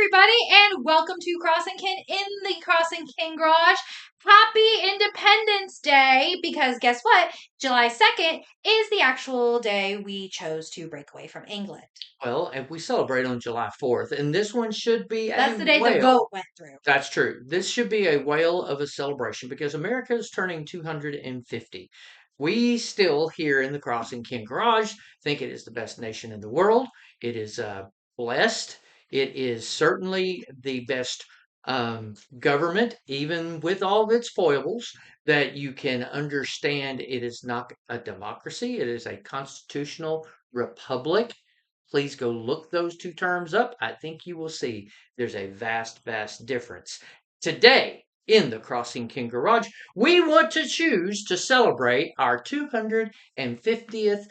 everybody, and welcome to Crossing Kin in the Crossing Kin Garage. Happy Independence Day, because guess what? July 2nd is the actual day we chose to break away from England. Well, and we celebrate on July 4th, and this one should be a That's the day the whale. vote went through. That's true. This should be a whale of a celebration because America is turning 250. We still here in the Crossing King Garage think it is the best nation in the world. It is blessed. It is certainly the best government, even with all of its foibles, that you can understand. It is not a democracy. It is a constitutional republic. Please go look those two terms up. I think you will see there's a vast, vast difference. Today, in the Crossing King Garage, we want to choose to celebrate our 250th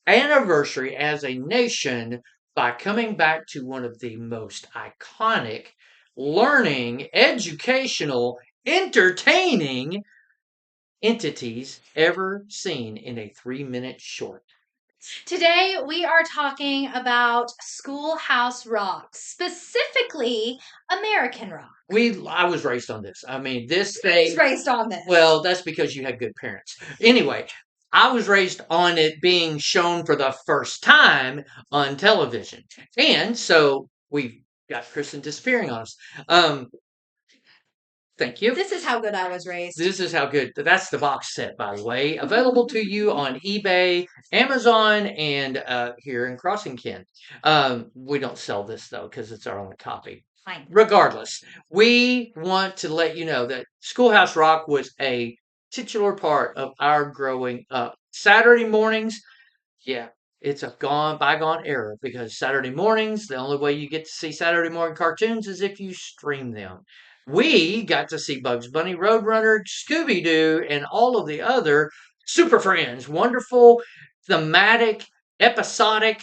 anniversary as a nation by coming back to one of the most iconic, learning, educational, entertaining entities ever seen in a 3-minute short. Today, we are talking about Schoolhouse Rock, specifically American rock. I was raised on this. I mean, this Who's thing. raised on this? Well, that's because you had good parents. Anyway, I was raised on it being shown for the first time on television, and so we've got Kristen disappearing on us. Thank you. This is how good I was raised. This is how good. That's the box set, by the way, available to you on eBay, Amazon, and here in Crossing Kin. We don't sell this though because it's our only copy. Fine. Regardless, we want to let you know that Schoolhouse Rock was a titular part of our growing up. Saturday mornings, yeah, it's a bygone era because Saturday mornings, the only way you get to see Saturday morning cartoons is if you stream them. We got to see Bugs Bunny, Roadrunner, Scooby Doo, and all of the other Super Friends. Wonderful, thematic, episodic,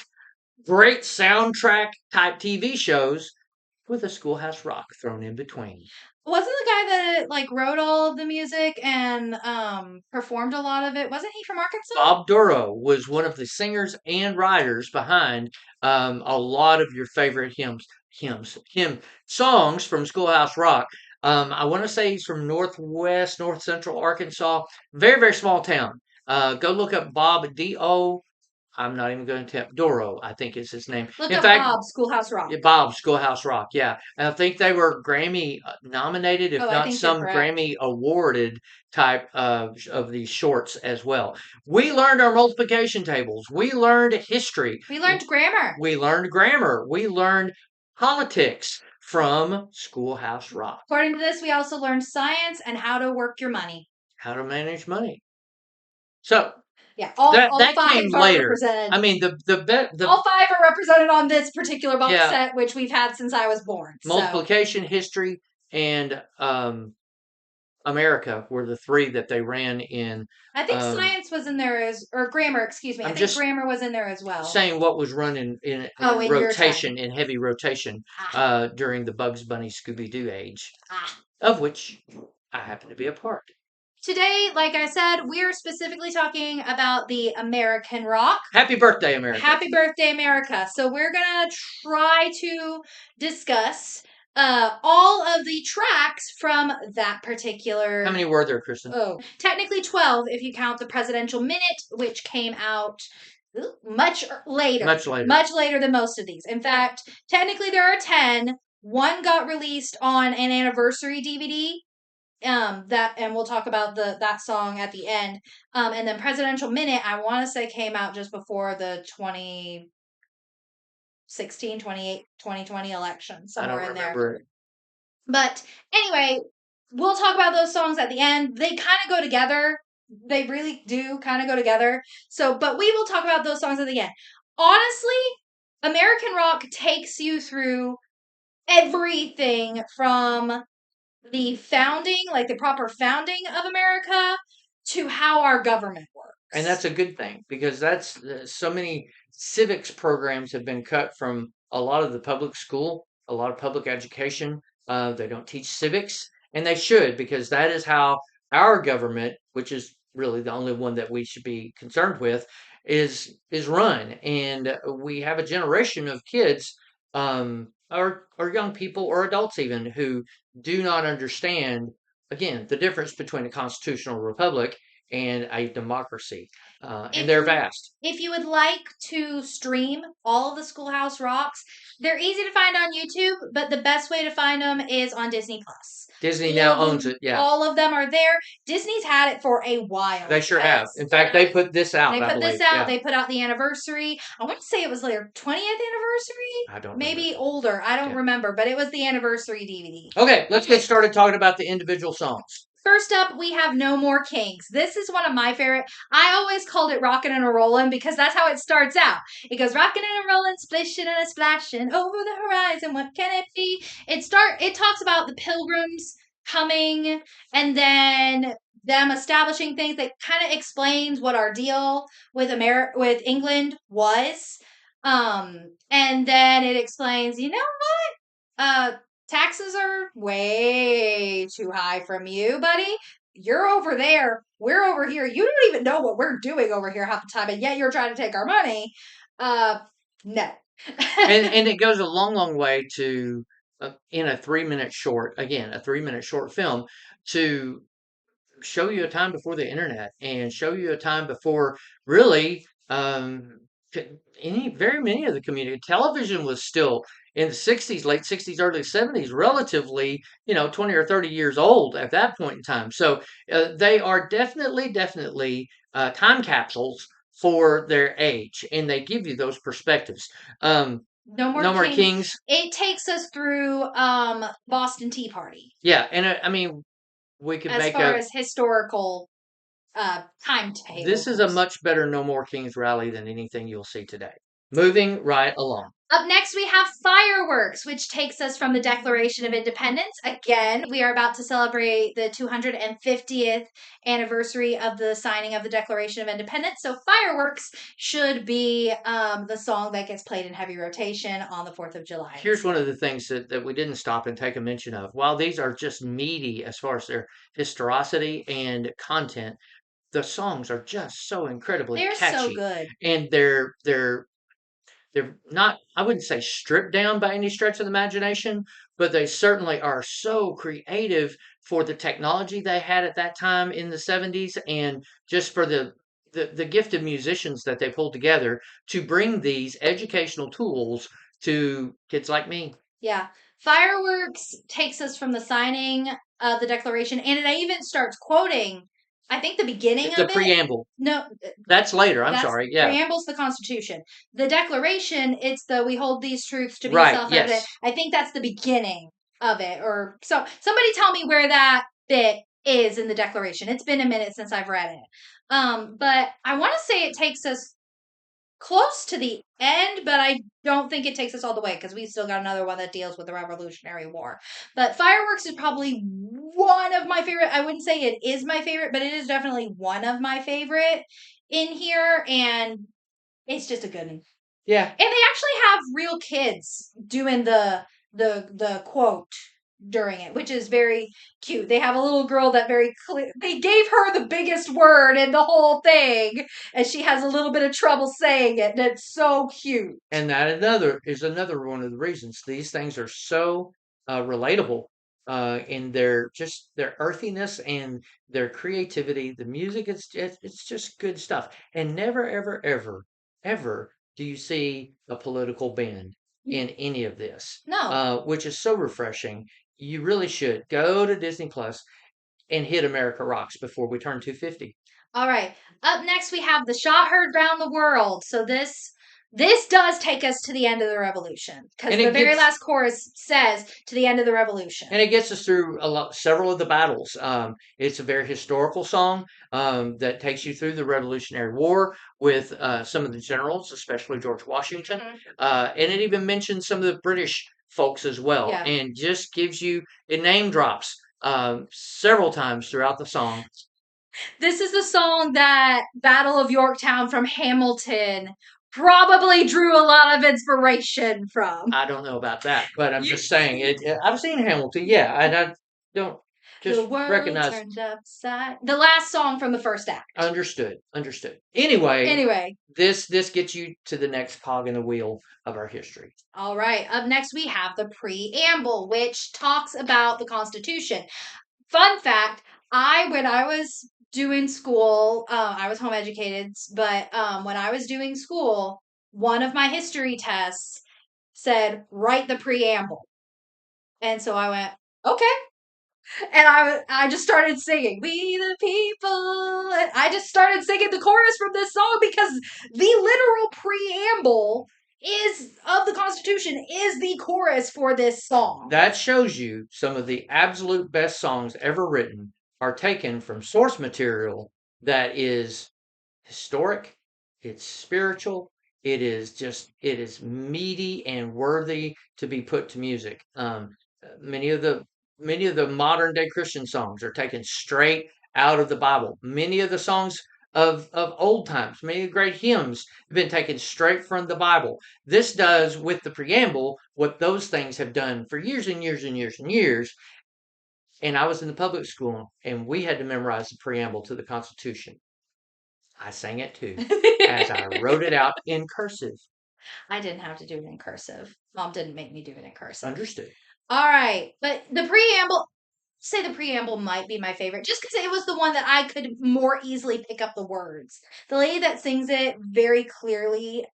great soundtrack type TV shows with a Schoolhouse Rock thrown in between. Wasn't the guy that wrote all of the music and performed a lot of it? Wasn't he from Arkansas? Bob Duro was one of the singers and writers behind a lot of your favorite songs from Schoolhouse Rock. I want to say he's from North Central Arkansas. Very, very small town. Go look up Bob D.O. I'm not even going to tell Doro, I think is his name. Look In up fact, Bob Schoolhouse Rock. Bob Schoolhouse Rock, yeah. And I think they were Grammy nominated, if I not think some you're correct. Grammy awarded type of these shorts as well. We learned our multiplication tables. We learned history. We learned grammar. We learned grammar. We learned politics from Schoolhouse Rock. According to this, we also learned science and how to work your money. How to manage money. So yeah, all that five came are later. represented. I mean, all five are represented on this particular box set, which we've had since I was born. Multiplication, history, and America were the three that they ran in. I think science was in there or grammar, excuse me. I think grammar was in there as well. Saying what was running in rotation, in heavy rotation, during the Bugs Bunny Scooby Doo age, of which I happen to be a part. Today, like I said, we're specifically talking about the American rock. Happy birthday, America. Happy birthday, America. So we're going to try to discuss all of the tracks from that particular... How many were there, Kristen? Oh, technically 12 if you count the Presidential Minute, which came out much later. Much later than most of these. In fact, technically there are 10. One got released on an anniversary DVD. And we'll talk about that song at the end. And then Presidential Minute, I want to say came out just before the 2020 election, somewhere in there. But anyway, we'll talk about those songs at the end. They kind of go together. They really do kind of go together. But we will talk about those songs at the end. Honestly, American rock takes you through everything from the founding, like the proper founding of America, to how our government works. And that's a good thing because that's so many civics programs have been cut from a lot of the public school, a lot of public education. They don't teach civics, and they should, because that is how our government, which is really the only one that we should be concerned with, is run. And we have a generation of kids or young people or adults even who do not understand again the difference between a constitutional republic and a democracy, and If they're you vast. if you would like to stream all of the Schoolhouse Rocks, they're easy to find on YouTube, but the best way to find them is on Disney Plus. Disney now owns it. Yeah, All of them are there. Disney's had it for a while. they sure have. In fact, they put this out. They I put this believe. out. Yeah, They put out the anniversary. I want to say it was their 20th anniversary. I don't Maybe remember. older. I don't Yeah. remember, but it was the anniversary DVD. Okay, let's get started talking about the individual songs. First up, we have No More Kings. This is one of my favorite. I always called it Rockin' and a Rollin' because that's how it starts out. It goes rockin' and a rollin', splishin' and a splashin' over the horizon. What can it be? It talks about the pilgrims coming and then them establishing things. That kind of explains what our deal with with England was. And then it explains, you know what? Taxes are way too high from you, buddy. You're over there. We're over here. You don't even know what we're doing over here half the time, and yet you're trying to take our money. No. And it goes a long way to in a 3 minute short, again, a 3 minute short film to show you a time before the internet and show you a time before really very many of the community television was still in the 60s, late 60s, early 70s, relatively 20 or 30 years old at that point in time. So they are definitely time capsules for their age, and they give you those perspectives. No More No More Kings. Kings. It takes us through Boston Tea Party. Yeah, and I mean, we could as make far as historical timetable. This is a much better No More Kings rally than anything you'll see today. Moving right along. Up next, we have Fireworks, which takes us from the Declaration of Independence. Again, we are about to celebrate the 250th anniversary of the signing of the Declaration of Independence. So, Fireworks should be the song that gets played in heavy rotation on the 4th of July. Here's one of the things that we didn't stop and take a mention of. While these are just meaty as far as their historicity and content, the songs are just so incredibly They're catchy. so good. And they're not, I wouldn't say stripped down by any stretch of the imagination, but they certainly are so creative for the technology they had at that time in the 70s and just for the gifted musicians that they pulled together to bring these educational tools to kids like me. Yeah. Fireworks takes us from the signing of the Declaration, and it even starts quoting, I think, the beginning the of preamble. No, that's later. I'm sorry. Yeah, preamble's the Constitution. The Declaration, it's the "We hold these truths to be right, self-evident." yes. I think that's the beginning of it, or so. Somebody tell me where that bit is in the Declaration. It's been a minute since I've read it, but I want to say it takes us close to the end, but I don't think it takes us all the way because we still got another one that deals with the Revolutionary War. But Fireworks is probably one of my favorite. I wouldn't say it is my favorite, but it is definitely one of my favorite in here, and it's just a good one. Yeah. And they actually have real kids doing the quote during it, which is very cute. They have a little girl that very clear. They gave her the biggest word in the whole thing, and she has a little bit of trouble saying it. And it's so cute. And that is another one of the reasons these things are so relatable in their earthiness and their creativity. The music it's just good stuff, and never ever do you see a political bend in any of this. No, which is so refreshing. You really should go to Disney Plus and hit America Rocks before we turn 250. All right. Up next, we have The Shot Heard Round the World. So this does take us to the end of the revolution because the very last chorus says to the end of the revolution, and it gets us through several of the battles. It's a very historical song that takes you through the Revolutionary War with some of the generals, especially George Washington, and it even mentions some of the British folks as well, and just gives you it name drops several times throughout the song. This is the song that Battle of Yorktown from Hamilton probably drew a lot of inspiration from. I don't know about that, but I'm just saying it. I've seen Hamilton, yeah, and I don't. Just the world recognize. turned upside. The last song from the first act. Understood. Anyway, Anyway, this gets you to the next cog in the wheel of our history. all right. Up next, we have the preamble, which talks about the Constitution. Fun fact: when I was doing school, I was home educated, but when I was doing school, one of my history tests said write the preamble, and so I went okay. And I just started singing "We the People." And I just started singing the chorus from this song because the literal preamble is of the Constitution is the chorus for this song. That shows you some of the absolute best songs ever written are taken from source material that is historic, it's spiritual, it is meaty and worthy to be put to music. Many of the modern day Christian songs are taken straight out of the Bible. Many of the songs of old times, many of the great hymns have been taken straight from the Bible. This does with the preamble what those things have done for years and years and years and years. And I was in the public school and we had to memorize the preamble to the Constitution. I sang it too, as I wrote it out in cursive. I didn't have to do it in cursive. Mom didn't make me do it in cursive. Understood. All right. But the preamble might be my favorite just because it was the one that I could more easily pick up the words. The lady that sings it very clearly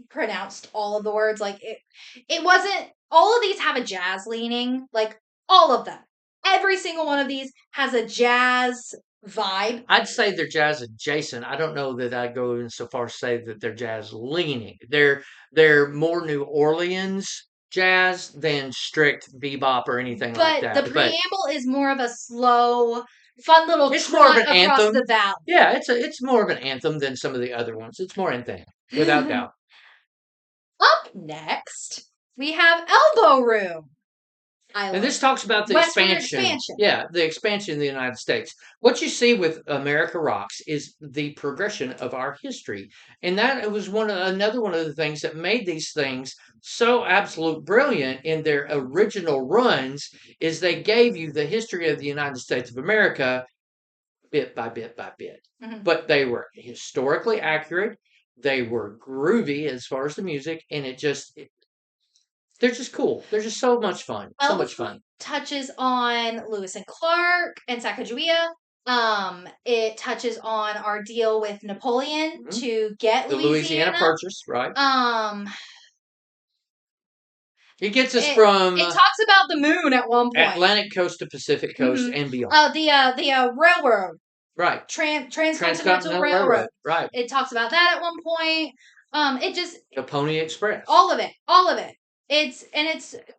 pronounced all of the words. Like it wasn't, all of these have a jazz leaning, like all of them. Every single one of these has a jazz vibe. I'd say they're jazz adjacent. I don't know that I'd go in so far as say that they're jazz leaning. They're more New Orleans jazz than strict bebop or anything like that. But the preamble is more of a slow, fun little it's more of an across anthem. the valley. Yeah, it's more of an anthem than some of the other ones. It's more anthem, without doubt. Up next, we have Elbow Room. And this talks about the expansion. Yeah, the expansion of the United States. What you see with America Rocks is the progression of our history. And that was another one of the things that made these things so absolute brilliant in their original runs is they gave you the history of the United States of America bit by bit by bit. Mm-hmm. But they were historically accurate. They were groovy as far as the music, and they're just cool. They're just so much fun. So much fun. Touches on Lewis and Clark and Sacagawea. It touches on our deal with Napoleon to get the Louisiana Purchase, right? It gets us from. It talks about the moon at one point. Atlantic coast to Pacific coast and beyond. The railroad. Right. Transcontinental Railroad. Right. It talks about that at one point. The Pony Express. All of it. It's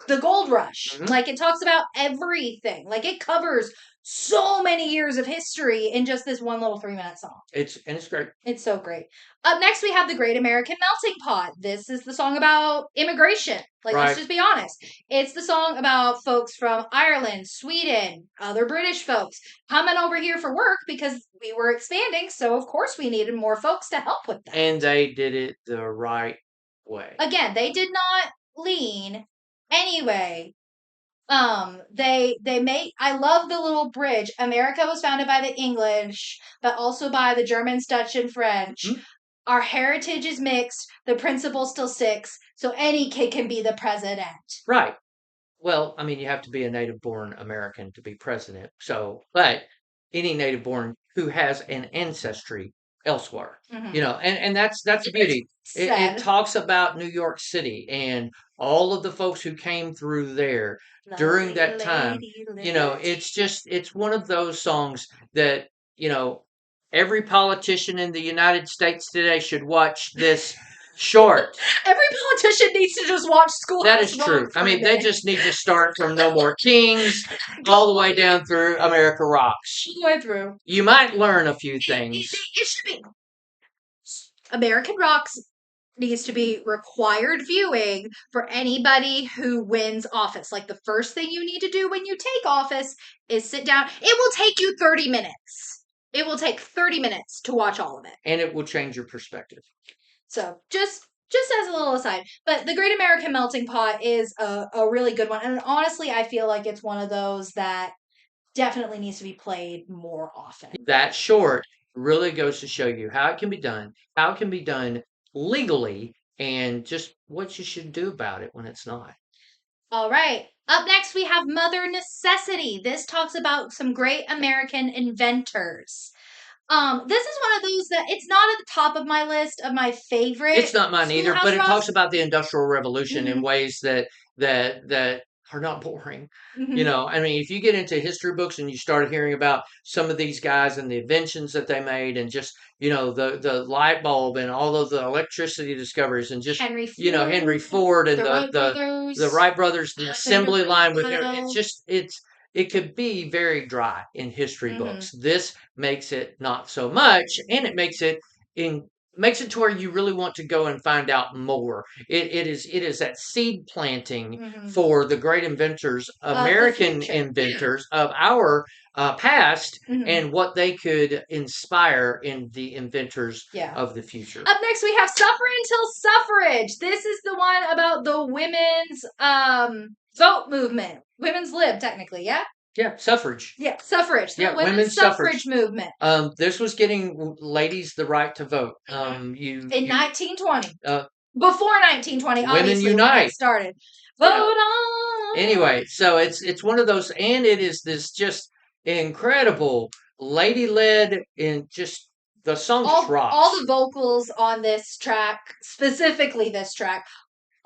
the gold rush. Mm-hmm. Like it talks about everything. Like it covers so many years of history in just this one little 3-minute song. It's great. It's so great. Up next we have The Great American Melting Pot. This is the song about immigration. Like let's just be honest. It's the song about folks from Ireland, Sweden, other British folks coming over here for work because we were expanding, so of course we needed more folks to help with that. And they did it the right way. Again, they did not lean anyway. They make, I love the little bridge. America was founded by the English, but also by the Germans, Dutch, and French. Mm-hmm. Our heritage is mixed. The principle still sticks. So any kid can be the president. Right. Well, I mean, you have to be a native-born American to be president. So, but any native-born who has an ancestry elsewhere, mm-hmm. And that's the beauty. It talks about New York City and all of the folks who came through there during that time. It's one of those songs that, every politician in the United States today should watch this short. Every politician needs to just watch Schoolhouse That is true. I mean, they just need to start from No More Kings all the way down through America Rocks. All the way through. You might learn a few things. It should be. American Rocks needs to be required viewing for anybody who wins office. Like the first thing you need to do when you take office is sit down. It will take you 30 minutes. It will take 30 minutes to watch all of it. And it will change your perspective. So just as a little aside, but The Great American Melting Pot is a really good one. And honestly, I feel like it's one of those that definitely needs to be played more often. That short really goes to show you how it can be done, how it can be done legally, and just what you should do about it when it's not. All right. Up next, we have Mother Necessity. This talks about some great American inventors. This is one of those that it's not at the top of my list of my favorite. It's not mine either, but it Rock. talks about the Industrial Revolution in ways that are not boring. You know, I mean, if you get into history books and you start hearing about some of these guys and the inventions that they made, and just the light bulb and all of the electricity discoveries, and just Henry Ford and the Wright brothers, the assembly line with it could be very dry in history books. This makes it not so much, and it makes it to where you really want to go and find out more. It is that seed planting for the great inventors, American inventors of our past, and what they could inspire in the inventors of the future. Up next, we have Suffer Until Suffrage. This is the one about the women's vote movement. Women's lib, technically, yeah? Yeah, suffrage. Yeah, suffrage. The women's suffrage movement. This was getting ladies the right to vote. In 1920. Before 1920, Women obviously, Unite. when it started. Vote on! Anyway, so it's one of those, and it is this just incredible lady-led, and just the song just rocks. All the vocals on this track, specifically this track,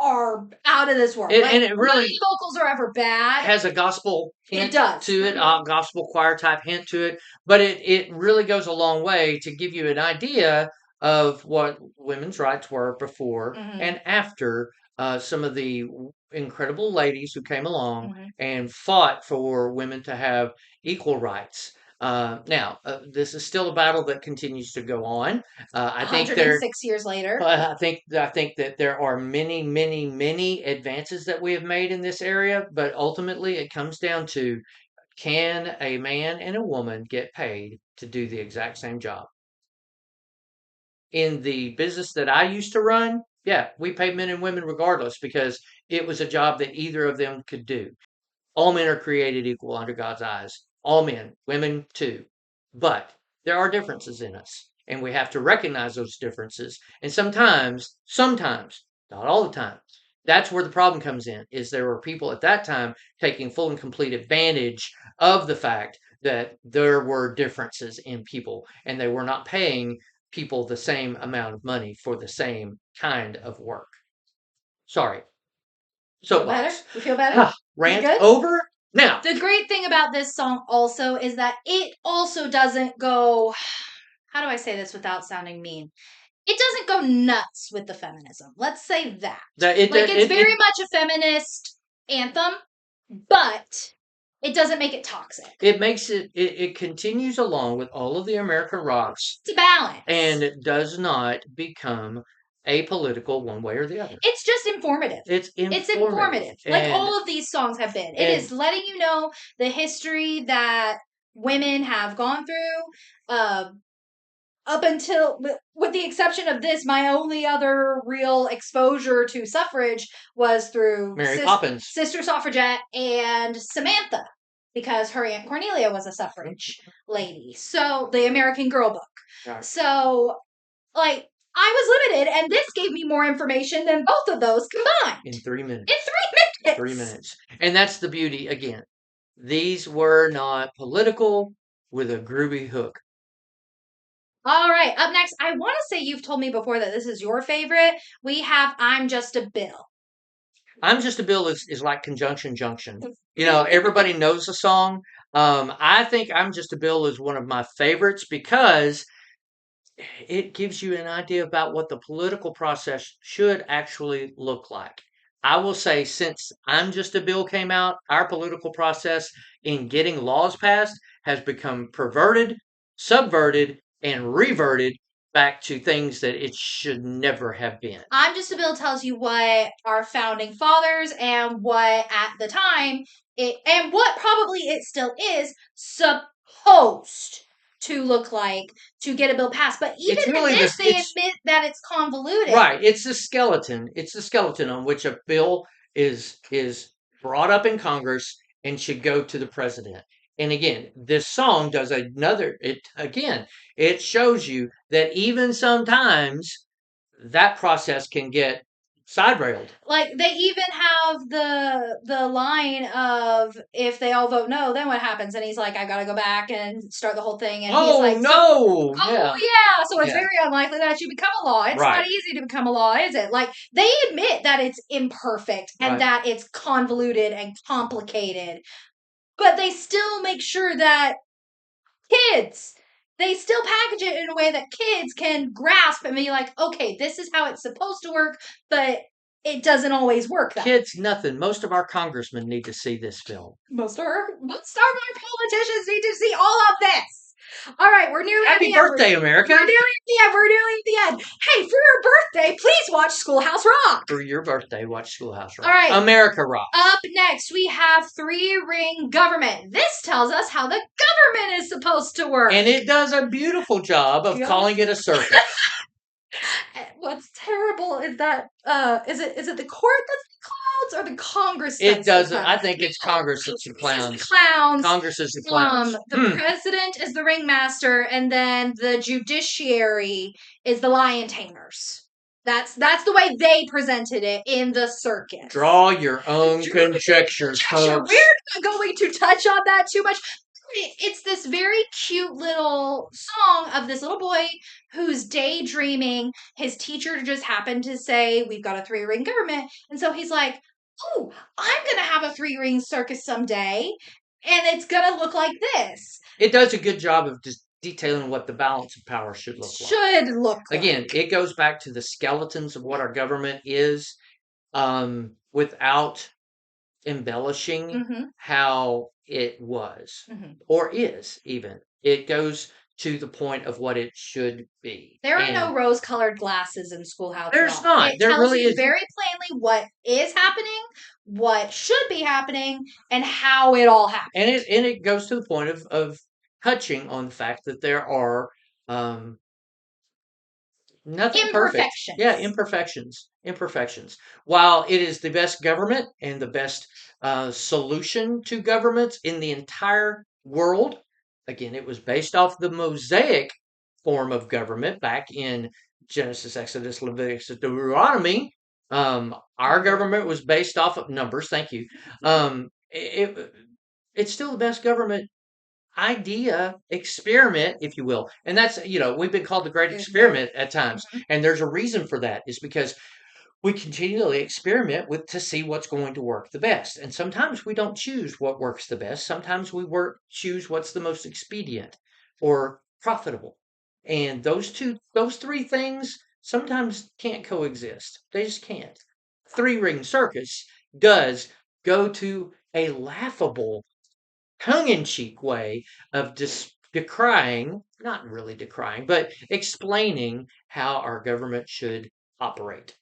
are out of this world. And it really, vocals are ever bad. Has a gospel hint to it, a gospel choir type hint to it. But it really goes a long way to give you an idea of what women's rights were before and after some of the incredible ladies who came along and fought for women to have equal rights. Now, this is still a battle that continues to go on. I think 106 years later. I think that there are many, many, many advances that we have made in this area, but ultimately it comes down to, can a man and a woman get paid to do the exact same job? In the business that I used to run, yeah, we paid men and women regardless, because it was a job that either of them could do. All men are created equal under God's eyes. All men, women too. But there are differences in us, and we have to recognize those differences. And sometimes, not all the time, that's where the problem comes in, is there were people at that time taking full and complete advantage of the fact that there were differences in people, and they were not paying people the same amount of money for the same kind of work. Sorry. Soapbox. You feel better? Rant over. Now, the great thing about this song also is that it also doesn't go, how do I say this without sounding mean? It doesn't go nuts with the feminism. Let's say that. It's very much a feminist anthem, but it doesn't make it toxic. It continues along with all of the American rocks. It's a balance. And it does not become apolitical one way or the other. It's just informative. It's informative. Like all of these songs have been. It is letting you know the history that women have gone through. Up until, with the exception of this, my only other real exposure to suffrage was through Mary Poppins, Sister Suffragette, and Samantha, because her Aunt Cornelia was a suffrage lady. So, the American Girl book. Right. So, like, I was limited, and this gave me more information than both of those combined. In 3 minutes. In 3 minutes! 3 minutes. And that's the beauty, again. These were not political with a groovy hook. All right, up next, I want to say you've told me before that this is your favorite. We have I'm Just a Bill. I'm Just a Bill is like Conjunction Junction. You know, everybody knows the song. I think I'm Just a Bill is one of my favorites because it gives you an idea about what the political process should actually look like. I will say, since I'm Just a Bill came out, our political process in getting laws passed has become perverted, subverted, and reverted back to things that it should never have been. I'm Just a Bill tells you what our founding fathers and what at the time and what probably it still is supposed to look like to get a bill passed. But even in this, they admit that it's convoluted. Right. It's the skeleton. It's the skeleton on which a bill is brought up in Congress and should go to the president. And again, this song does it shows you that even sometimes that process can get side railed. Like they even have the line of if they all vote no, then what happens? And he's like, I gotta go back and start the whole thing. And he's Oh like, no! oh yeah, so it's Yeah. very unlikely that it should become a law. It's not easy to become a law, is it? Like they admit that it's imperfect and that it's convoluted and complicated, but they still make sure that they still package it in a way that kids can grasp and be like, okay, this is how it's supposed to work, but it doesn't always work that Kids, nothing. Most of our congressmen need to see this film. Most of our politicians need to see all of this. All right, we're nearly Happy at the birthday, end. America! We're nearly at the end. We're nearly at the end. Hey, for your birthday, please watch Schoolhouse Rock. For your birthday, watch Schoolhouse Rock. All right, America Rock. Up next, we have Three-Ring Government. This tells us how the government is supposed to work, and it does a beautiful job of calling it a circus. What's terrible is that is it the court that's the clowns or the Congress? It doesn't. I think it's Congress that's the clowns. Congress is the clowns. The president is the ringmaster, and then the judiciary is the lion tamers. That's the way they presented it in the circus. Draw your own conjectures, folks. We're not going to touch on that too much. It's this very cute little song of this little boy who's daydreaming. His teacher just happened to say, we've got a 3-ring government. And so he's like, oh, I'm going to have a 3-ring circus someday. And it's going to look like this. It does a good job of just detailing what the balance of power should look like. Again, it goes back to the skeletons of what our government is, without embellishing how it was or is even. It goes to the point of what it should be. There are no rose-colored glasses in Schoolhouse There's Rock. not. It tells you very plainly what is happening, what should be happening, and how it all happens. And it goes to the point of touching on the fact that there are nothing perfect. Yeah, imperfections. While it is the best government and the best solution to governments in the entire world, again, it was based off the Mosaic form of government back in Genesis, Exodus, Leviticus, Deuteronomy. Our government was based off of Numbers. Thank you. It's still the best government idea, experiment, if you will. And that's, we've been called the great experiment at times. And there's a reason for that, is because we continually experiment to see what's going to work the best. And sometimes we don't choose what works the best. Sometimes we choose what's the most expedient or profitable. And those three things sometimes can't coexist. They just can't. 3-ring circus does go to a laughable, tongue-in-cheek way of decrying, not really decrying, but explaining how our government should operate.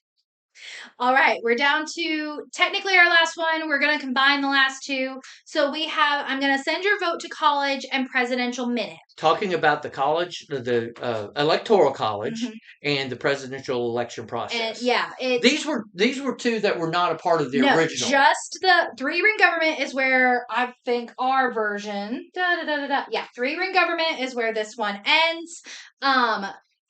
All right, we're down to technically our last one. We're going to combine the last two. So we have, I'm going to send your vote to college and presidential minute. Talking about the college, the electoral college, and the presidential election process. And these were two that were not a part of the original. Just the 3-ring government is where I think our version. Yeah, 3-ring government is where this one ends.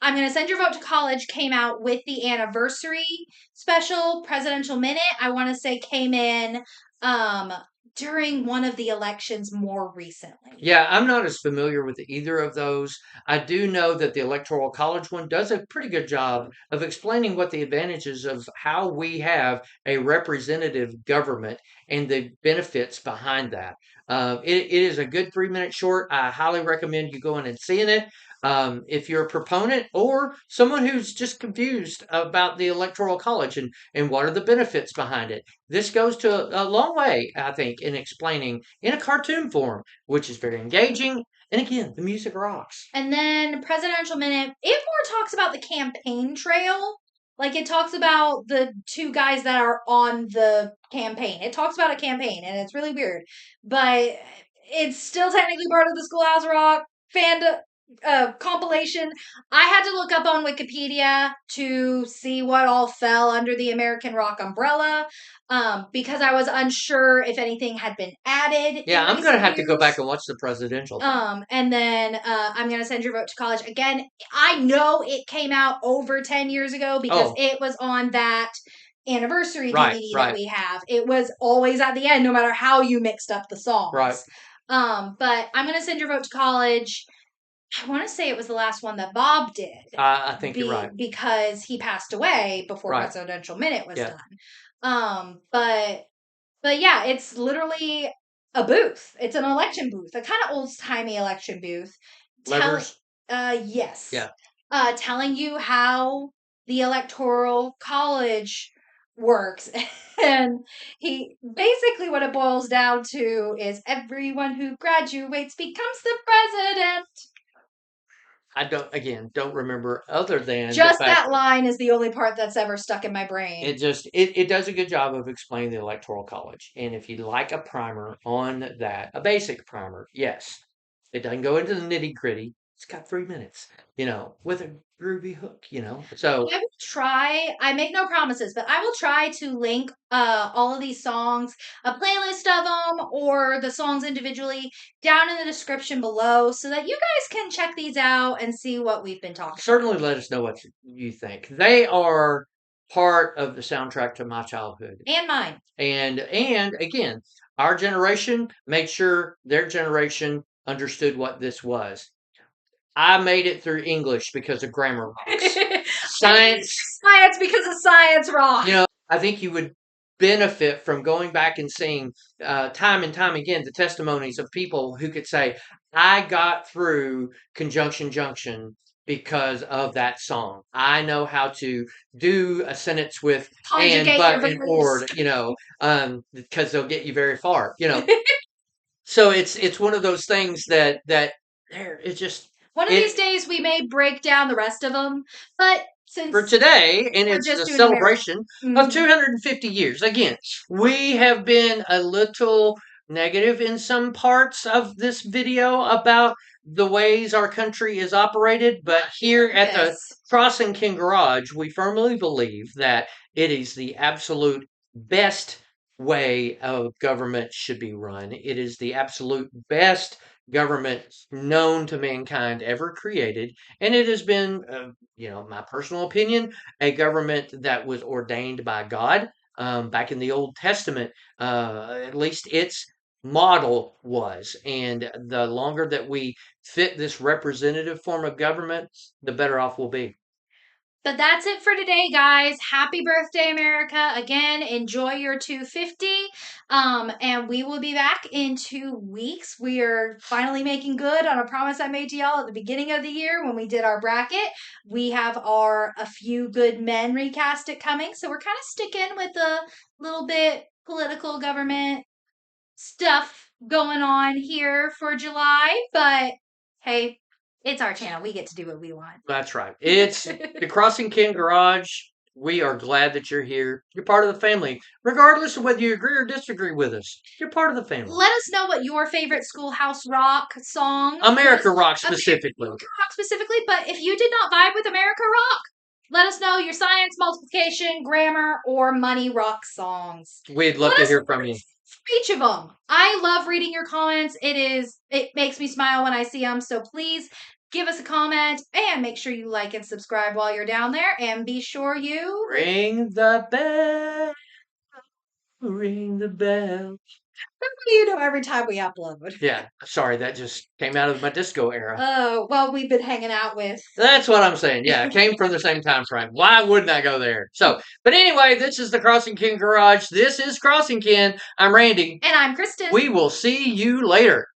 I'm going to send your vote to college came out with the anniversary special. Presidential minute, I want to say, came in during one of the elections more recently. Yeah, I'm not as familiar with either of those. I do know that the electoral college one does a pretty good job of explaining what the advantages of how we have a representative government and the benefits behind that. It is a good 3-minute short. I highly recommend you going and seeing it. If you're a proponent or someone who's just confused about the electoral college and what are the benefits behind it, this goes to a long way, I think, in explaining in a cartoon form, which is very engaging. And again, the music rocks. And then presidential minute, it more talks about the campaign trail. Like it talks about the two guys that are on the campaign. It talks about a campaign, and it's really weird. But it's still technically part of the Schoolhouse Rock fandom. compilation. I had to look up on Wikipedia to see what all fell under the American rock umbrella, because I was unsure if anything had been added. Yeah, I'm going to have to go back and watch the presidential thing. And then I'm going to send your vote to college. Again, I know it came out over 10 years ago because it was on that anniversary DVD that we have. It was always at the end, no matter how you mixed up the songs. Right. But I'm going to send your vote to college. I want to say it was the last one that Bob did. I think you're right. Because he passed away before Presidential Minute was done. But yeah, it's literally a booth. It's an election booth, a kind of old-timey election booth. Levers? Yes. Yeah. Telling you how the Electoral College works. And he basically what it boils down to is everyone who graduates becomes the president. I don't remember other than just that line is the only part that's ever stuck in my brain. It does a good job of explaining the Electoral College. And if you like a primer on that, a basic primer, yes. It doesn't go into the nitty gritty. It's got 3 minutes, with a groovy hook, So I will try. I make no promises, but I will try to link all of these songs, a playlist of them, or the songs individually down in the description below, so that you guys can check these out and see what we've been talking. Certainly, let us know what you think. They are part of the soundtrack to my childhood and mine. And again, our generation made sure their generation understood what this was. I made it through English because of grammar rocks. Science because of science rock. I think you would benefit from going back and seeing time and time again the testimonies of people who could say, I got through Conjunction Junction because of that song. I know how to do a sentence with and, but, and, or, because they'll get you very far, So it's one of those things that it's just one of these days we may break down the rest of them, but since for today, and it's a celebration of 250 years. Again, we have been a little negative in some parts of this video about the ways our country is operated, but here at the Crossing King Garage, we firmly believe that it is the absolute best way of government should be run. It is the absolute best government known to mankind ever created, and it has been, my personal opinion, a government that was ordained by God back in the Old Testament. At least its model was, and the longer that we fit this representative form of government, the better off we'll be. But that's it for today, guys. Happy birthday, America. Again, enjoy your 250. And we will be back in 2 weeks. We are finally making good on a promise I made to y'all at the beginning of the year when we did our bracket. We have our A Few Good Men recast it coming. So we're kind of sticking with a little bit political government stuff going on here for July. But hey, it's our channel. We get to do what we want. That's right. It's the Crossing King Garage. We are glad that you're here. You're part of the family. Regardless of whether you agree or disagree with us, you're part of the family. Let us know what your favorite Schoolhouse Rock song America Rock specifically. America Rock specifically, but if you did not vibe with America Rock, let us know your science, multiplication, grammar, or money rock songs. We'd love to hear from you. Each of them. I love reading your comments. It makes me smile when I see them. So please give us a comment and make sure you like and subscribe while you're down there. And be sure you ring the bell. Ring the bell. Every time we upload. Yeah, sorry, that just came out of my disco era. Oh, well, we've been hanging out with. That's what I'm saying. Yeah, it came from the same time frame. Why wouldn't I go there? So, but anyway, this is the Crossing King Garage. This is Crossing King. I'm Randy. And I'm Kristen. We will see you later.